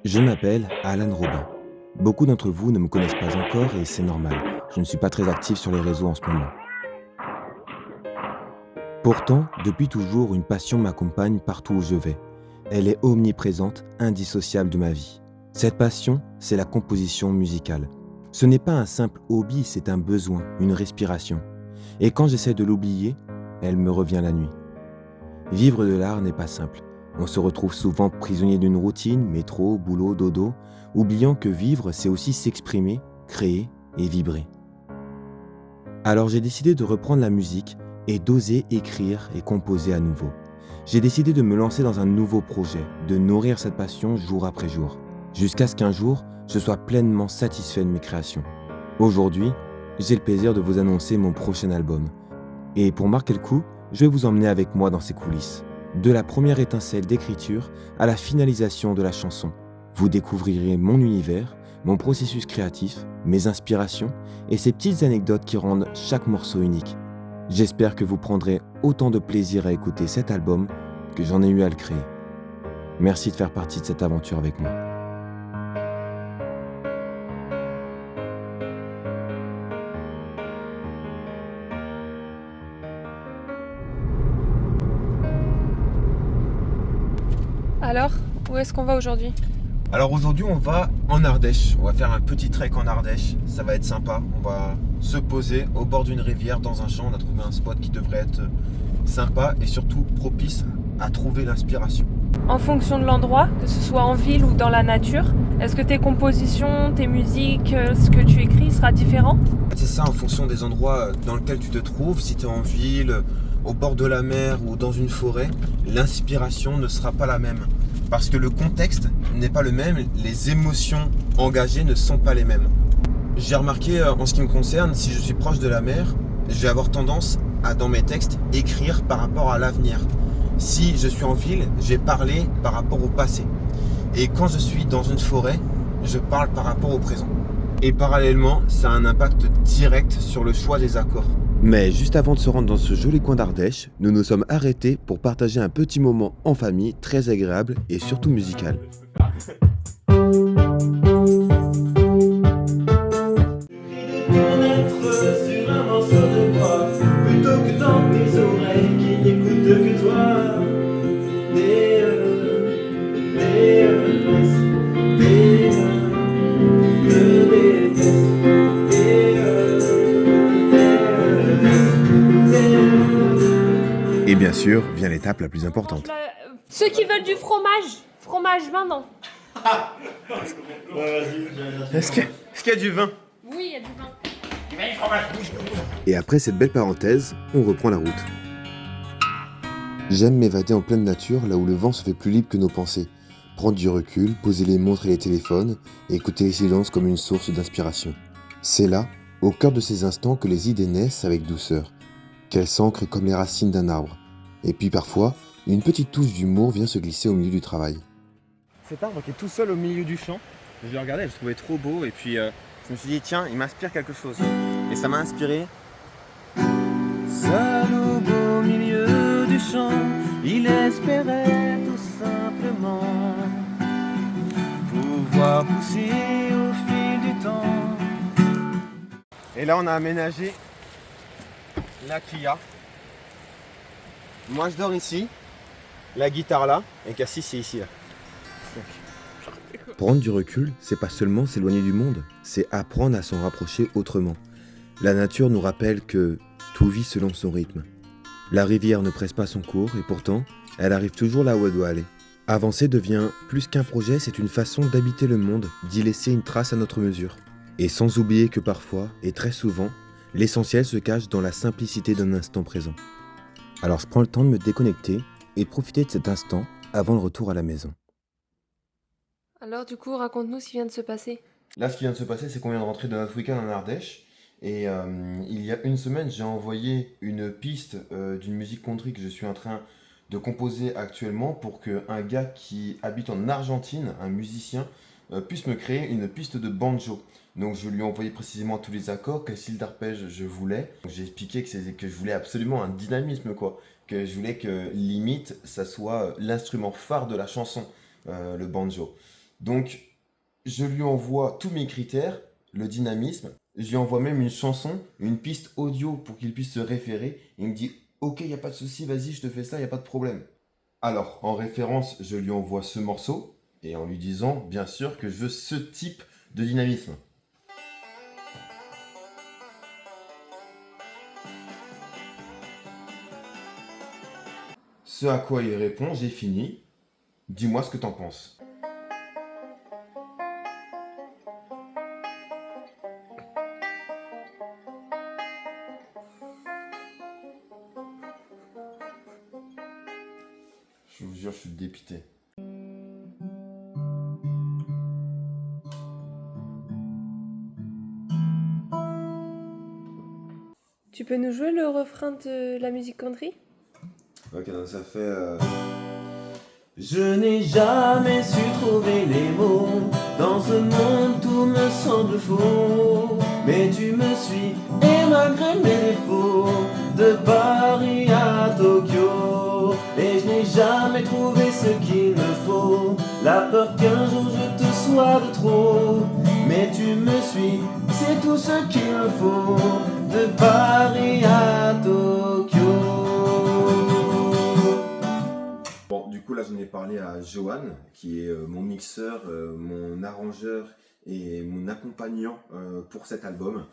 Je m'appelle Alan Robin. Beaucoup d'entre vous ne me connaissent pas encore et c'est normal. Je ne suis pas très actif sur les réseaux en ce moment. Pourtant, depuis toujours, une passion m'accompagne partout où je vais. Elle est omniprésente, indissociable de ma vie. Cette passion, c'est la composition musicale. Ce n'est pas un simple hobby, c'est un besoin, une respiration. Et quand j'essaie de l'oublier, elle me revient la nuit. Vivre de l'art n'est pas simple. On se retrouve souvent prisonnier d'une routine, métro, boulot, dodo, oubliant que vivre, c'est aussi s'exprimer, créer et vibrer. Alors j'ai décidé de reprendre la musique et d'oser écrire et composer à nouveau. J'ai décidé de me lancer dans un nouveau projet, de nourrir cette passion jour après jour, jusqu'à ce qu'un jour, je sois pleinement satisfait de mes créations. Aujourd'hui, j'ai le plaisir de vous annoncer mon prochain album. Et pour marquer le coup, je vais vous emmener avec moi dans ces coulisses. De la première étincelle d'écriture à la finalisation de la chanson. Vous découvrirez mon univers, mon processus créatif, mes inspirations et ces petites anecdotes qui rendent chaque morceau unique. J'espère que vous prendrez autant de plaisir à écouter cet album que j'en ai eu à le créer. Merci de faire partie de cette aventure avec moi. Alors, où est-ce qu'on va aujourd'hui? Alors aujourd'hui on va en Ardèche, on va faire un petit trek en Ardèche, ça va être sympa, on va se poser au bord d'une rivière dans un champ, on a trouvé un spot qui devrait être sympa et surtout propice à trouver l'inspiration. En fonction de l'endroit, que ce soit en ville ou dans la nature, est-ce que tes compositions, tes musiques, ce que tu écris sera différent? C'est ça, en fonction des endroits dans lesquels tu te trouves, si tu es en ville, au bord de la mer ou dans une forêt, l'inspiration ne sera pas la même. Parce que le contexte n'est pas le même, les émotions engagées ne sont pas les mêmes. J'ai remarqué en ce qui me concerne, si je suis proche de la mer, je vais avoir tendance à, dans mes textes, écrire par rapport à l'avenir. Si je suis en ville, je vais parler par rapport au passé. Et quand je suis dans une forêt, je parle par rapport au présent. Et parallèlement, ça a un impact direct sur le choix des accords. Mais juste avant de se rendre dans ce joli coin d'Ardèche, nous nous sommes arrêtés pour partager un petit moment en famille très agréable et surtout musical. Sur un morceau de bois, plutôt que dans mes oreilles qui n'écoutent que toi. Et bien sûr, vient l'étape la plus importante. Ceux qui veulent du fromage maintenant. Est-ce qu'il y a du vin? Oui, il y a du vin. Et après cette belle parenthèse, on reprend la route. J'aime m'évader en pleine nature, là où le vent se fait plus libre que nos pensées. Prendre du recul, poser les montres et les téléphones, et écouter les silences comme une source d'inspiration. C'est là, au cœur de ces instants, que les idées naissent avec douceur, qu'elles s'ancrent comme les racines d'un arbre. Et puis parfois, une petite touche d'humour vient se glisser au milieu du travail. Cet arbre qui est tout seul au milieu du champ, je l'ai regardé, je le trouvais trop beau, et puis je me suis dit, tiens, il m'inspire quelque chose. Et ça m'a inspiré. Seul au beau milieu du champ, il espérait tout simplement pouvoir pousser au fil du temps. Et là, on a aménagé la Kia. Moi, je dors ici, la guitare là, et Cassis, c'est ici. Là. Prendre du recul, c'est pas seulement s'éloigner du monde, c'est apprendre à s'en rapprocher autrement. La nature nous rappelle que tout vit selon son rythme. La rivière ne presse pas son cours et pourtant, elle arrive toujours là où elle doit aller. Avancer devient plus qu'un projet, c'est une façon d'habiter le monde, d'y laisser une trace à notre mesure. Et sans oublier que parfois, et très souvent, l'essentiel se cache dans la simplicité d'un instant présent. Alors je prends le temps de me déconnecter et de profiter de cet instant avant le retour à la maison. Alors, du coup, raconte-nous ce qui vient de se passer. Là, ce qui vient de se passer, c'est qu'on vient de rentrer de notre week-end en Ardèche. Et il y a une semaine, j'ai envoyé une piste d'une musique country que je suis en train de composer actuellement pour qu'un gars qui habite en Argentine, un musicien, puisse me créer une piste de banjo. Donc je lui ai envoyé précisément tous les accords, quel style d'arpège je voulais. J'ai expliqué que je voulais absolument un dynamisme, quoi. Que je voulais que limite, ça soit l'instrument phare de la chanson, le banjo. Donc, je lui envoie tous mes critères, le dynamisme. Je lui envoie même une chanson, une piste audio pour qu'il puisse se référer. Il me dit « Ok, il n'y a pas de souci, vas-y, je te fais ça, il n'y a pas de problème. » Alors, en référence, je lui envoie ce morceau et en lui disant, bien sûr, que je veux ce type de dynamisme. Ce à quoi il répond, j'ai fini. Dis-moi ce que t'en penses. Je vous jure, je suis dépité. Tu peux nous jouer le refrain de la musique country? Ok, donc ça fait... Je n'ai jamais su trouver les mots. Dans ce monde tout me semble faux. Mais tu me suis et malgré mes défauts, de Paris à Tokyo. Et je n'ai jamais trouvé ce qu'il me faut. La peur qu'un jour je te sois de trop. Mais tu me suis, c'est tout ce qu'il me faut. De Paris à Tokyo. Bon, du coup, là, j'en ai parlé à Johan, qui est mon mixeur, mon arrangeur et mon accompagnant pour cet album.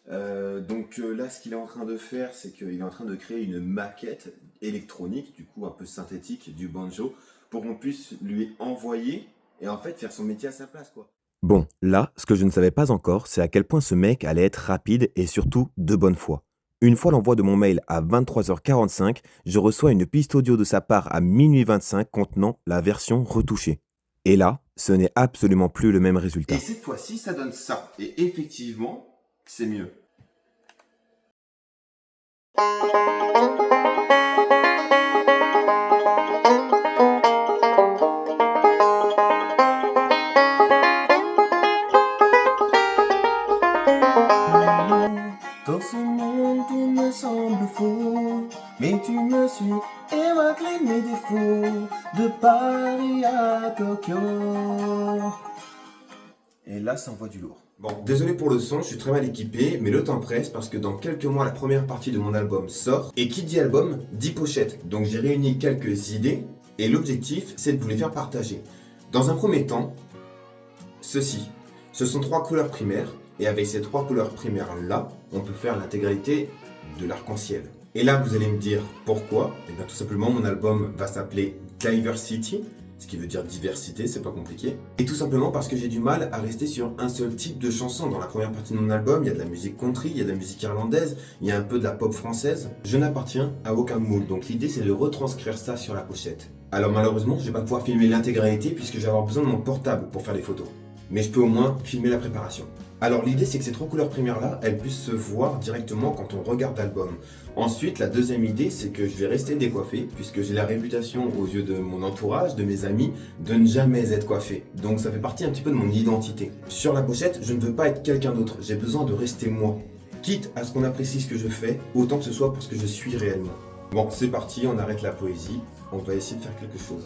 Donc là, ce qu'il est en train de faire, c'est qu'il est en train de créer une maquette électronique, du coup un peu synthétique, du banjo, pour qu'on puisse lui envoyer et en fait faire son métier à sa place, quoi. Bon, là, ce que je ne savais pas encore, c'est à quel point ce mec allait être rapide et surtout de bonne foi. Une fois l'envoi de mon mail à 23h45, je reçois une piste audio de sa part à minuit 25 contenant la version retouchée. Et là, ce n'est absolument plus le même résultat. Et cette fois-ci, ça donne ça. Et effectivement, c'est mieux. Dans ce monde tout me semble faux. Mais tu me suis et malgré mes défauts, de Paris à Tokyo. Et là, ça envoie du lourd. Bon, désolé pour le son, je suis très mal équipé, mais le temps presse parce que dans quelques mois, la première partie de mon album sort. Et qui dit album, dit pochette. Donc j'ai réuni quelques idées et l'objectif, c'est de vous les faire partager. Dans un premier temps, ceci. Ce sont 3 couleurs primaires et avec ces 3 couleurs primaires-là, on peut faire l'intégralité de l'arc-en-ciel. Et là, vous allez me dire pourquoi. Et bien tout simplement, mon album va s'appeler Diversity, ce qui veut dire diversité, c'est pas compliqué. Et tout simplement parce que j'ai du mal à rester sur un seul type de chanson. Dans la première partie de mon album, il y a de la musique country, il y a de la musique irlandaise, il y a un peu de la pop française. Je n'appartiens à aucun moule, donc l'idée c'est de retranscrire ça sur la pochette. Alors malheureusement, je vais pas pouvoir filmer l'intégralité puisque je vais avoir besoin de mon portable pour faire les photos. Mais je peux au moins filmer la préparation. Alors l'idée c'est que ces 3 couleurs primaires là, elles puissent se voir directement quand on regarde l'album. Ensuite, la deuxième idée c'est que je vais rester décoiffé puisque j'ai la réputation aux yeux de mon entourage, de mes amis, de ne jamais être coiffé. Donc ça fait partie un petit peu de mon identité. Sur la pochette, je ne veux pas être quelqu'un d'autre, j'ai besoin de rester moi. Quitte à ce qu'on apprécie ce que je fais, autant que ce soit pour ce que je suis réellement. Bon, c'est parti, on arrête la poésie, on va essayer de faire quelque chose.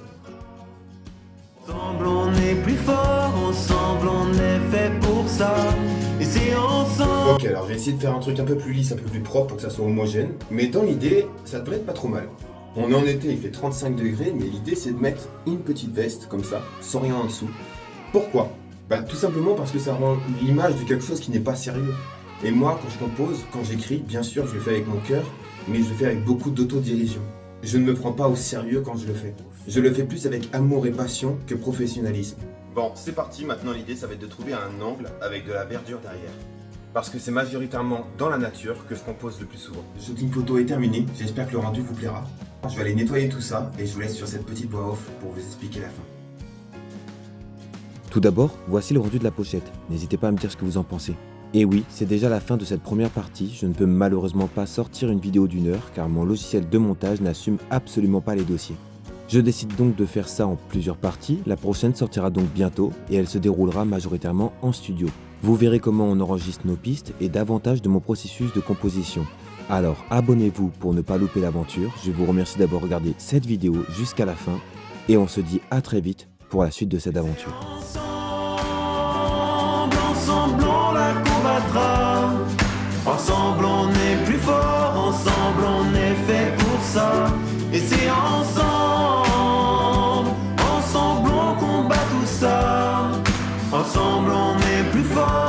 Ensemble on est plus fort, ensemble on est fait pour ça. Et c'est ensemble. Ok, alors je vais essayer de faire un truc un peu plus lisse, un peu plus propre pour que ça soit homogène. Mais dans l'idée, ça devrait être pas trop mal. On est en été, il fait 35 degrés, mais l'idée c'est de mettre une petite veste comme ça, sans rien en dessous. Pourquoi? Bah tout simplement parce que ça rend l'image de quelque chose qui n'est pas sérieux. Et moi, quand je compose, quand j'écris, bien sûr je le fais avec mon cœur, mais je le fais avec beaucoup d'autodérision. Je ne me prends pas au sérieux quand je le fais. Je le fais plus avec amour et passion que professionnalisme. Bon, c'est parti, maintenant l'idée ça va être de trouver un angle avec de la verdure derrière. Parce que c'est majoritairement dans la nature que je compose le plus souvent. Le shooting photo est terminé, j'espère que le rendu vous plaira. Je vais aller nettoyer tout ça et je vous laisse sur cette petite voix off pour vous expliquer la fin. Tout d'abord, voici le rendu de la pochette. N'hésitez pas à me dire ce que vous en pensez. Et oui, c'est déjà la fin de cette première partie, je ne peux malheureusement pas sortir une vidéo d'1 heure car mon logiciel de montage n'assume absolument pas les dossiers. Je décide donc de faire ça en plusieurs parties, la prochaine sortira donc bientôt et elle se déroulera majoritairement en studio. Vous verrez comment on enregistre nos pistes et davantage de mon processus de composition. Alors abonnez-vous pour ne pas louper l'aventure, je vous remercie d'avoir regardé cette vidéo jusqu'à la fin et on se dit à très vite pour la suite de cette aventure. ensemble on la combattra. Ensemble on est plus fort, ensemble on est fait pour ça. Et c'est ensemble on combat tout ça. Ensemble on est plus fort.